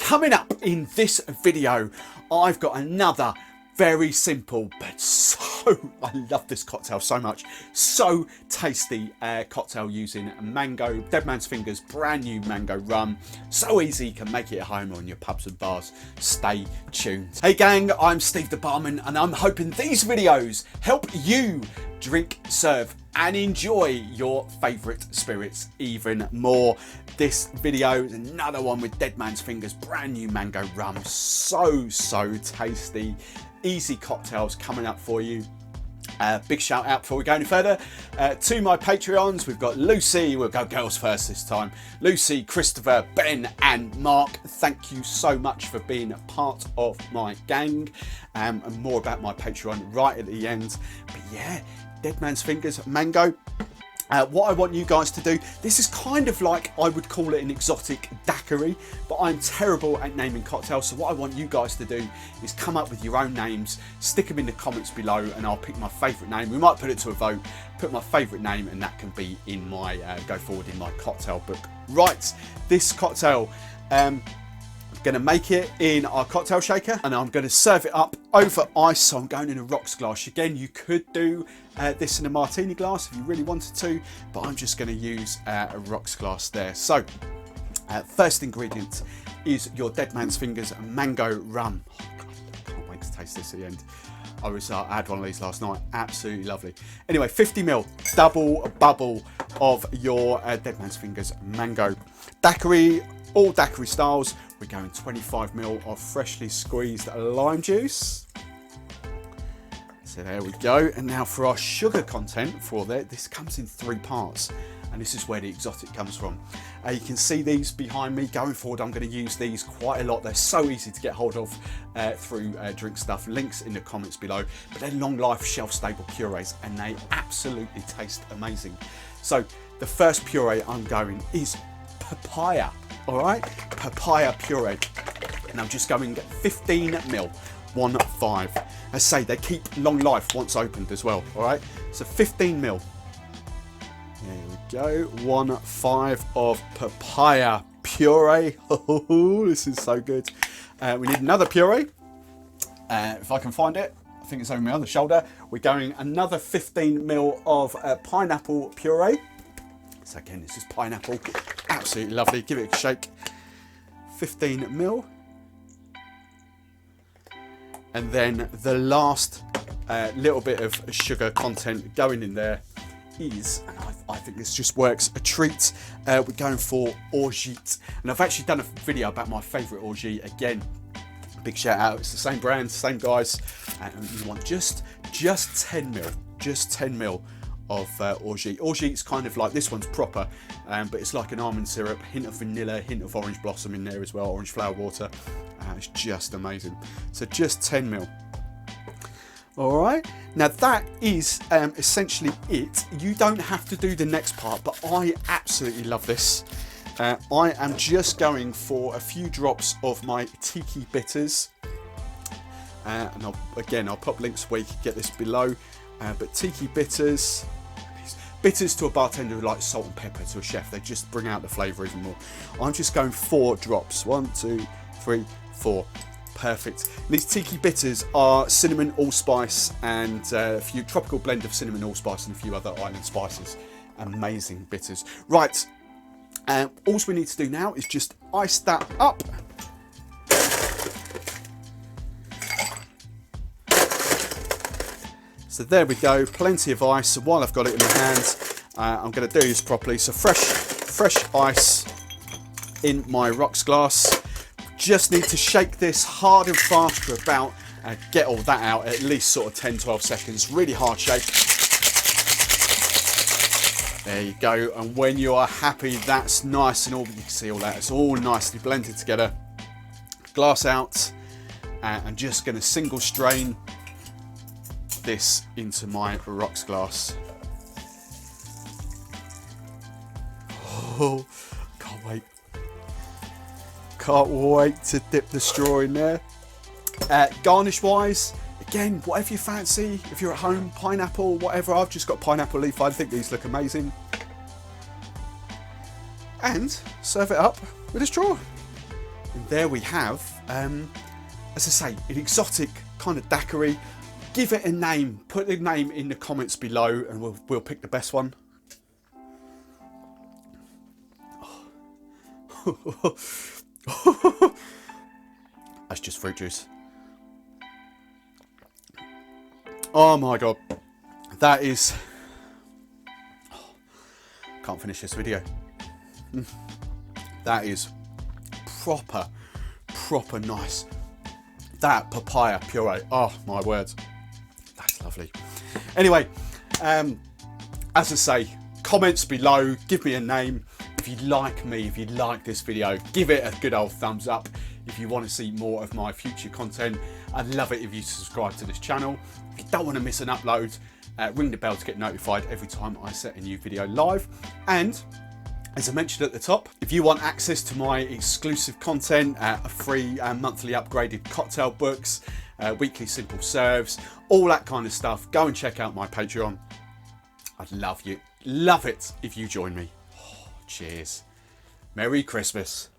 coming up in this video, I've got another very simple but I love this cocktail so much, so tasty cocktail using mango, Dead Man's Fingers, brand new mango rum. So easy, you can make it at home or in your pubs and bars. Stay tuned. Hey gang, I'm Steve the Barman and I'm hoping these videos help you drink, serve and enjoy your favourite spirits even more. This video is another one with Dead Man's Fingers, brand new mango rum. So tasty. Easy cocktails coming up for you. Big shout out before we go any further to my Patreons. We've got Lucy, we'll go girls first this time. Lucy, Christopher, Ben and Mark, thank you so much for being a part of my gang, and more about my Patreon right at the end. But yeah, Dead Man's Fingers, mango. What I want you guys to do, this is kind of like, I would call it an exotic daiquiri, but I'm terrible at naming cocktails. So what I want you guys to do is come up with your own names, stick them in the comments below and I'll pick my favourite name. We might put it to a vote, put my favourite name and that can be in my, go forward in my cocktail book. Right, this cocktail, going to make it in our cocktail shaker and I'm going to serve it up over ice. So I'm going in a rocks glass. Again, you could do this in a martini glass if you really wanted to, but I'm just going to use a rocks glass there. So first ingredient is your Dead Man's Fingers mango rum. Oh God, I can't wait to taste this at the end. I had one of these last night, absolutely lovely. Anyway, 50ml double bubble of your Dead Man's Fingers mango daiquiri. All daiquiri styles, we're going 25ml of freshly squeezed lime juice. So there we go. And now for our sugar content for that, this comes in 3 parts. And this is where the exotic comes from. You can see these behind me. Going forward, I'm going to use these quite a lot. They're so easy to get hold of through Drink Stuff. Links in the comments below. But they're long life, shelf stable purees and they absolutely taste amazing. So the first puree I'm going is papaya. All right, papaya puree, and I'm just going 15ml, 1.5. I say they keep long life once opened as well. All right, so 15ml. There we go, 1.5 of papaya puree. Oh, this is so good. We need another puree. If I can find it, I think it's over my other shoulder. We're going another 15ml of pineapple puree. So again, this is pineapple, absolutely lovely. Give it a shake. 15ml. And then the last little bit of sugar content going in there is, and I think this just works a treat, we're going for orgeat. And I've actually done a video about my favourite orgeat. Again, big shout out, it's the same brand, same guys. And you want just 10ml, just 10ml of orgeat. Orgeat's kind of like, this one's proper, but it's like an almond syrup, hint of vanilla, hint of orange blossom in there as well, orange flower water. It's just amazing. So just 10ml. All right, now that is essentially it. You don't have to do the next part, but I absolutely love this. I am just going for a few drops of my tiki bitters. And I'll pop links where you can get this below. But tiki bitters, bitters to a bartender who likes salt and pepper to a chef, they just bring out the flavour even more. I'm just going 4 drops, 1, 2, 3, 4, perfect. These tiki bitters are cinnamon, allspice and a few tropical blend of cinnamon, allspice and a few other island spices. Amazing bitters. Right, all we need to do now is just ice that up. So there we go, plenty of ice. So while I've got it in my hands, I'm going to do this properly. So fresh ice in my rocks glass. Just need to shake this hard and fast for about, get all that out, at least sort of 10-12 seconds. Really hard shake. There you go. And when you are happy, that's nice and all, you can see all that. It's all nicely blended together. Glass out. I'm just going to single strain this into my rocks glass. Oh, can't wait. Can't wait to dip the straw in there. Garnish wise, again, whatever you fancy. If you're at home, pineapple, whatever. I've just got pineapple leaf. I think these look amazing. And serve it up with a straw. there we have, as I say, an exotic kind of daiquiri. Give it a name. Put the name in the comments below, and we'll pick the best one. That's just fruit juice. Oh my god, that is... Can't finish this video. That is proper nice. That papaya puree, oh my word, that's lovely. Anyway, as I say, comments below, give me a name. If you like me, if you like this video, give it a good old thumbs up. If you want to see more of my future content, I'd love it if you subscribe to this channel. If you don't want to miss an upload, ring the bell to get notified every time I set a new video live. And as I mentioned at the top, if you want access to my exclusive content, free monthly upgraded cocktail books, weekly simple serves, all that kind of stuff, go and check out my Patreon. I'd love it if you join me. Oh, cheers. Merry Christmas.